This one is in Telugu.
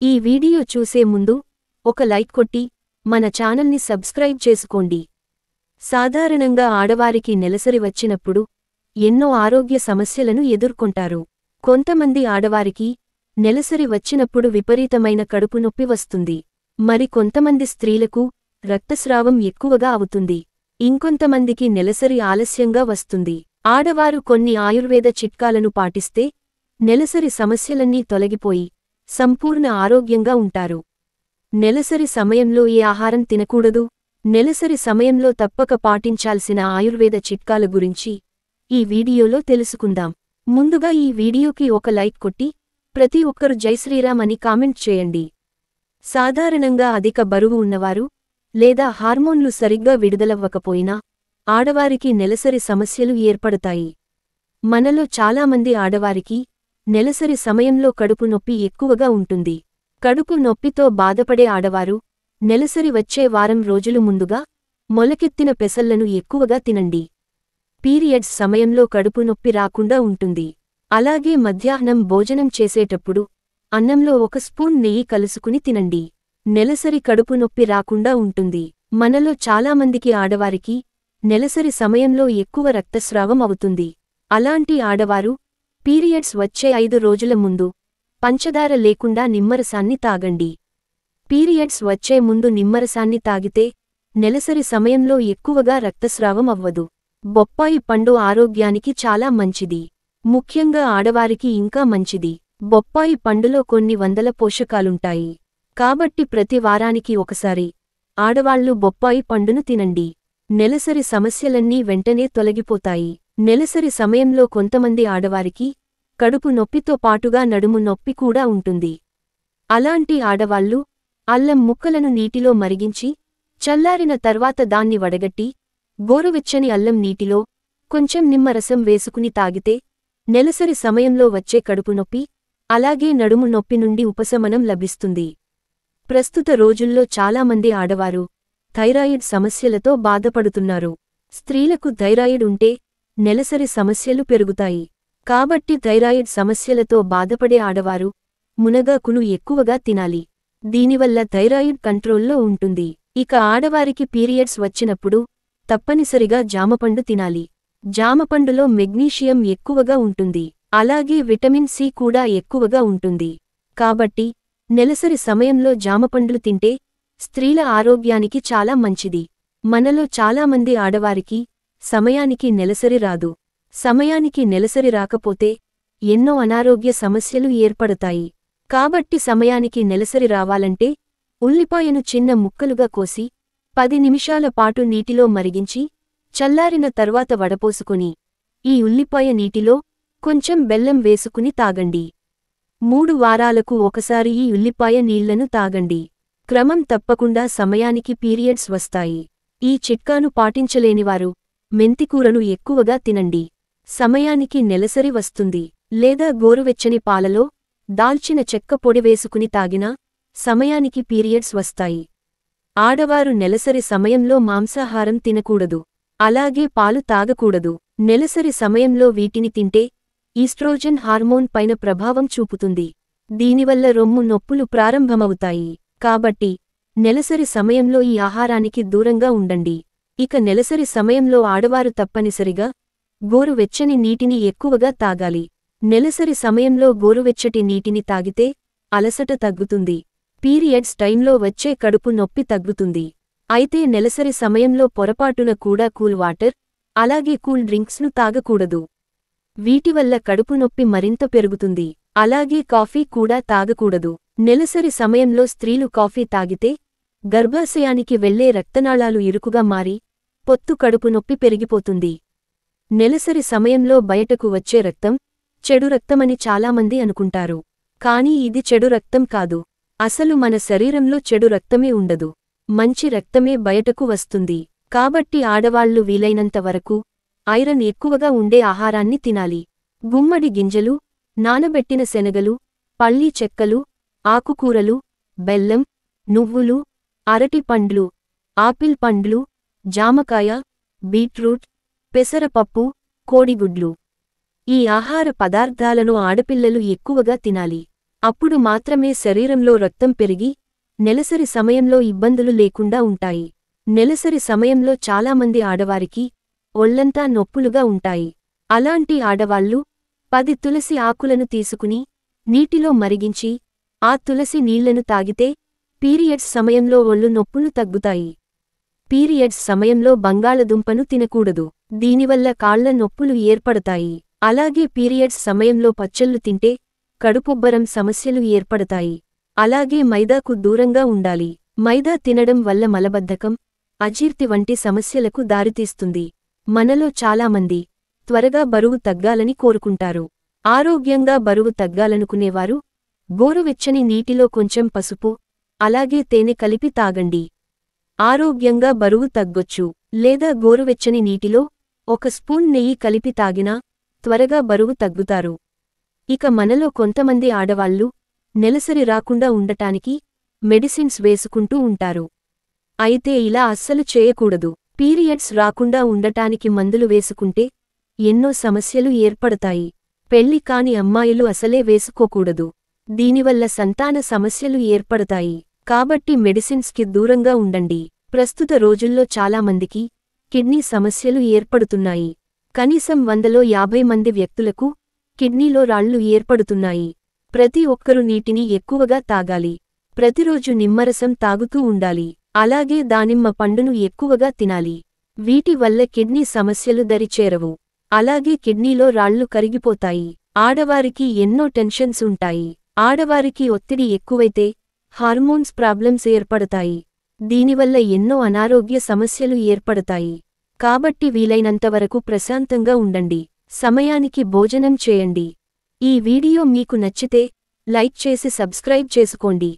ఈ వీడియో చూసే ముందు ఒక లైక్ కొట్టి మన ఛానల్ని సబ్స్క్రైబ్ చేసుకోండి. సాధారణంగా ఆడవారికి నెలసరి వచ్చినప్పుడు ఎన్నో ఆరోగ్య సమస్యలను ఎదుర్కొంటారు. కొంతమంది ఆడవారికి నెలసరి వచ్చినప్పుడు విపరీతమైన కడుపు నొప్పి వస్తుంది. మరి కొంతమంది స్త్రీలకు రక్తస్రావం ఎక్కువగా అవుతుంది. ఇంకొంతమందికి నెలసరి ఆలస్యంగా వస్తుంది. ఆడవారు కొన్ని ఆయుర్వేద చిట్కాలను పాటిస్తే నెలసరి సమస్యలన్నీ తొలగిపోయి సంపూర్ణ ఆరోగ్యంగా ఉంటారు. నెలసరి సమయంలో ఏ ఆహారం తినకూడదు? నెలసరి సమయంలో తప్పక పాటించాల్సిన ఆయుర్వేద చిట్కాల గురించి ఈ వీడియోలో తెలుసుకుందాం. ముందుగా ఈ వీడియోకి ఒక లైక్ కొట్టి ప్రతి ఒక్కరు జై శ్రీరామ్ అని కామెంట్ చేయండి. సాధారణంగా అధిక బరువు ఉన్నవారు లేదా హార్మోన్లు సరిగ్గా విడుదలవ్వకపోయినా ఆడవారికి నెలసరి సమస్యలు ఏర్పడతాయి. మనలో చాలామంది ఆడవారికి నెలసరి సమయంలో కడుపు నొప్పి ఎక్కువగా ఉంటుంది. కడుపు నొప్పితో బాధపడే ఆడవారు నెలసరి వచ్చే వారం రోజులు ముందుగా మొలకెత్తిన పెసళ్లను ఎక్కువగా తినండి. పీరియడ్స్ సమయంలో కడుపు నొప్పి రాకుండా ఉంటుంది. అలాగే మధ్యాహ్నం భోజనం చేసేటప్పుడు అన్నంలో ఒక స్పూన్ నెయ్యి కలుసుకుని తినండి. నెలసరి కడుపు నొప్పి రాకుండా ఉంటుంది. మనలో చాలామందికి ఆడవారికి నెలసరి సమయంలో ఎక్కువ రక్తస్రావం అవుతుంది. అలాంటి ఆడవారు పీరియడ్స్ వచ్చే 5 రోజుల ముందు పంచదార లేకుండా నిమ్మరసాన్ని తాగండి. పీరియడ్స్ వచ్చే ముందు నిమ్మరసాన్ని తాగితే నెలసరి సమయంలో ఎక్కువగా రక్తస్రావం అవ్వదు. బొప్పాయి పండు ఆరోగ్యానికి చాలా మంచిది. ముఖ్యంగా ఆడవారికి ఇంకా మంచిది. బొప్పాయి పండులో కొన్ని వందల పోషకాలుంటాయి. కాబట్టి ప్రతి వారానికి ఒకసారి ఆడవాళ్లు బొప్పాయి పండును తినండి. నెలసరి సమస్యలన్నీ వెంటనే తొలగిపోతాయి. నెలసరి సమయంలో కొంతమంది ఆడవారికి కడుపు నొప్పితో పాటుగా నడుము నొప్పి కూడా ఉంటుంది. అలాంటి ఆడవాళ్లు అల్లం ముక్కలను నీటిలో మరిగించి చల్లారిన తర్వాత దాన్ని వడగట్టి గోరువెచ్చని అల్లం నీటిలో కొంచెం నిమ్మరసం వేసుకుని తాగితే నెలసరి సమయంలో వచ్చే కడుపు నొప్పి అలాగే నడుము నొప్పి నుండి ఉపశమనం లభిస్తుంది. ప్రస్తుత రోజుల్లో చాలామంది ఆడవారు థైరాయిడ్ సమస్యలతో బాధపడుతున్నారు. స్త్రీలకు థైరాయిడ్ ఉంటే నెలసరి సమస్యలు పెరుగుతాయి. కాబట్టి థైరాయిడ్ సమస్యలతో బాధపడే ఆడవారు మునగాకును ఎక్కువగా తినాలి. దీనివల్ల థైరాయిడ్ కంట్రోల్లో ఉంటుంది. ఇక ఆడవారికి పీరియడ్స్ వచ్చినప్పుడు తప్పనిసరిగా జామపండు తినాలి. జామపండులో మెగ్నీషియం ఎక్కువగా ఉంటుంది. అలాగే విటమిన్ సి కూడా ఎక్కువగా ఉంటుంది. కాబట్టి నెలసరి సమయంలో జామపండ్లు తింటే స్త్రీల ఆరోగ్యానికి చాలా మంచిది. మనలో చాలామంది ఆడవారికి సమయానికి నెలసరి రాదు. సమయానికి నెలసరి రాకపోతే ఎన్నో అనారోగ్య సమస్యలు ఏర్పడతాయి. కాబట్టి సమయానికి నెలసరి రావాలంటే ఉల్లిపాయను చిన్న ముక్కలుగా కోసి 10 నిమిషాల పాటు నీటిలో మరిగించి చల్లారిన తర్వాత వడపోసుకుని ఈ ఉల్లిపాయ నీటిలో కొంచెం బెల్లం వేసుకుని తాగండి. 3 వారాలకు ఒకసారి ఈ ఉల్లిపాయ నీళ్లను తాగండి. క్రమం తప్పకుండా సమయానికి పీరియడ్స్ వస్తాయి. ఈ చిట్కాను పాటించలేనివారు మెంతికూరను ఎక్కువగా తినండి. సమయానికి నెలసరి వస్తుంది. లేదా గోరువెచ్చని పాలలో దాల్చిన చెక్క పొడి వేసుకుని తాగినా సమయానికి పీరియడ్స్ వస్తాయి. ఆడవారు నెలసరి సమయంలో మాంసాహారం తినకూడదు. అలాగే పాలు తాగకూడదు. నెలసరి సమయంలో వీటిని తింటే ఈస్ట్రోజన్ హార్మోన్ పైన ప్రభావం చూపుతుంది. దీనివల్ల రొమ్ము నొప్పులు ప్రారంభమవుతాయి. కాబట్టి నెలసరి సమయంలో ఈ ఆహారానికి దూరంగా ఉండండి. ఇక నెలసరి సమయంలో ఆడవారు తప్పనిసరిగా గోరువెచ్చని నీటిని ఎక్కువగా తాగాలి. నెలసరి సమయంలో గోరువెచ్చటి నీటిని తాగితే అలసట తగ్గుతుంది. పీరియడ్స్ టైంలో వచ్చే కడుపు నొప్పి తగ్గుతుంది. అయితే నెలసరి సమయంలో పొరపాటున కూడా కూల్ వాటర్ అలాగే కూల్ డ్రింక్స్ను తాగకూడదు. వీటివల్ల కడుపు నొప్పి మరింత పెరుగుతుంది. అలాగే కాఫీ కూడా తాగకూడదు. నెలసరి సమయంలో స్త్రీలు కాఫీ తాగితే గర్భాశయానికి వెళ్లే రక్తనాళాలు ఇరుకుగా మారి పొత్తు కడుపు నొప్పి పెరిగిపోతుంది. నెలసరి సమయంలో బయటకు వచ్చే రక్తం చెడు రక్తమని చాలామంది అనుకుంటారు. కానీ ఇది చెడు రక్తం కాదు. అసలు మన శరీరంలో చెడు రక్తమే ఉండదు. మంచి రక్తమే బయటకు వస్తుంది. కాబట్టి ఆడవాళ్లు వీలైనంత వరకు ఐరన్ ఎక్కువగా ఉండే ఆహారాన్ని తినాలి. గుమ్మడి గింజలు, నానబెట్టిన శనగలు, పల్లీ చెక్కలు, ఆకుకూరలు, బెల్లం, నువ్వులు, అరటి పండ్లు, ఆపిల్ పండ్లు, జామకాయ, బీట్రూట్, పెసరపప్పు, కోడిగుడ్లు. ఈ ఆహార పదార్థాలను ఆడపిల్లలు ఎక్కువగా తినాలి. అప్పుడు మాత్రమే శరీరంలో రక్తం పెరిగి నెలసరి సమయంలో ఇబ్బందులు లేకుండా ఉంటాయి. నెలసరి సమయంలో చాలామంది ఆడవారికి ఒళ్లంతా నొప్పులుగా ఉంటాయి. అలాంటి ఆడవాళ్లు 10 తులసి ఆకులను తీసుకుని నీటిలో మరిగించి ఆ తులసి నీళ్లను తాగితే పీరియడ్స్ సమయంలో ఒళ్ళు నొప్పులు తగ్గుతాయి. పీరియడ్స్ సమయంలో బంగాళదుంపను తినకూడదు. దీనివల్ల కాళ్ల నొప్పులు ఏర్పడతాయి. అలాగే పీరియడ్స్ సమయంలో పచ్చళ్ళు తింటే కడుపుబ్బరం సమస్యలు ఏర్పడతాయి. అలాగే మైదాకు దూరంగా ఉండాలి. మైదా తినడం వల్ల మలబద్ధకం, అజీర్తి వంటి సమస్యలకు దారితీస్తుంది. మనలో చాలామంది త్వరగా బరువు తగ్గాలని కోరుకుంటారు. ఆరోగ్యంగా బరువు తగ్గాలనుకునేవారు గోరువెచ్చని నీటిలో కొంచెం పసుపు, అలాగే తేనె కలిపి తాగండి. ఆరోగ్యంగా బరువు తగ్గొచ్చు. లేదా గోరువెచ్చని నీటిలో 1 స్పూన్ నెయ్యి కలిపి తాగినా త్వరగా బరువు తగ్గుతారు. ఇక మనలో కొంతమంది ఆడవాళ్లు నెలసరి రాకుండా ఉండటానికి మెడిసిన్స్ వేసుకుంటూ ఉంటారు. అయితే ఇలా అస్సలు చేయకూడదు. పీరియడ్స్ రాకుండా ఉండటానికి మందులు వేసుకుంటే ఎన్నో సమస్యలు ఏర్పడతాయి. పెళ్లి కాని అమ్మాయిలు అసలే వేసుకోకూడదు. దీనివల్ల సంతాన సమస్యలు ఏర్పడతాయి. కాబట్టి మెడిసిన్స్కి దూరంగా ఉండండి. ప్రస్తుత రోజుల్లో చాలామందికి కిడ్నీ సమస్యలు ఏర్పడుతున్నాయి. కనీసం 100లో 50 మంది వ్యక్తులకు కిడ్నీలో రాళ్లు ఏర్పడుతున్నాయి. ప్రతి ఒక్కరూ నీటిని ఎక్కువగా తాగాలి. ప్రతిరోజు నిమ్మరసం తాగుతూ ఉండాలి. అలాగే దానిమ్మ పండును ఎక్కువగా తినాలి. వీటి వల్ల కిడ్నీ సమస్యలు దరిచేరవు. అలాగే కిడ్నీలో రాళ్లు కరిగిపోతాయి. ఆడవారికి ఎన్నో టెన్షన్స్ ఉంటాయి. ఆడవారికి ఒత్తిడి ఎక్కువైతే హార్మోన్స్ ప్రాబ్లమ్స్ ఏర్పడతాయి. దీనివల్ల ఎన్నో అనారోగ్య సమస్యలు ఏర్పడతాయి. కాబట్టి వీలైనంతవరకు ప్రశాంతంగా ఉండండి. సమయానికి భోజనం చేయండి. ఈ వీడియో మీకు నచ్చితే లైక్ చేసి సబ్స్క్రైబ్ చేసుకోండి.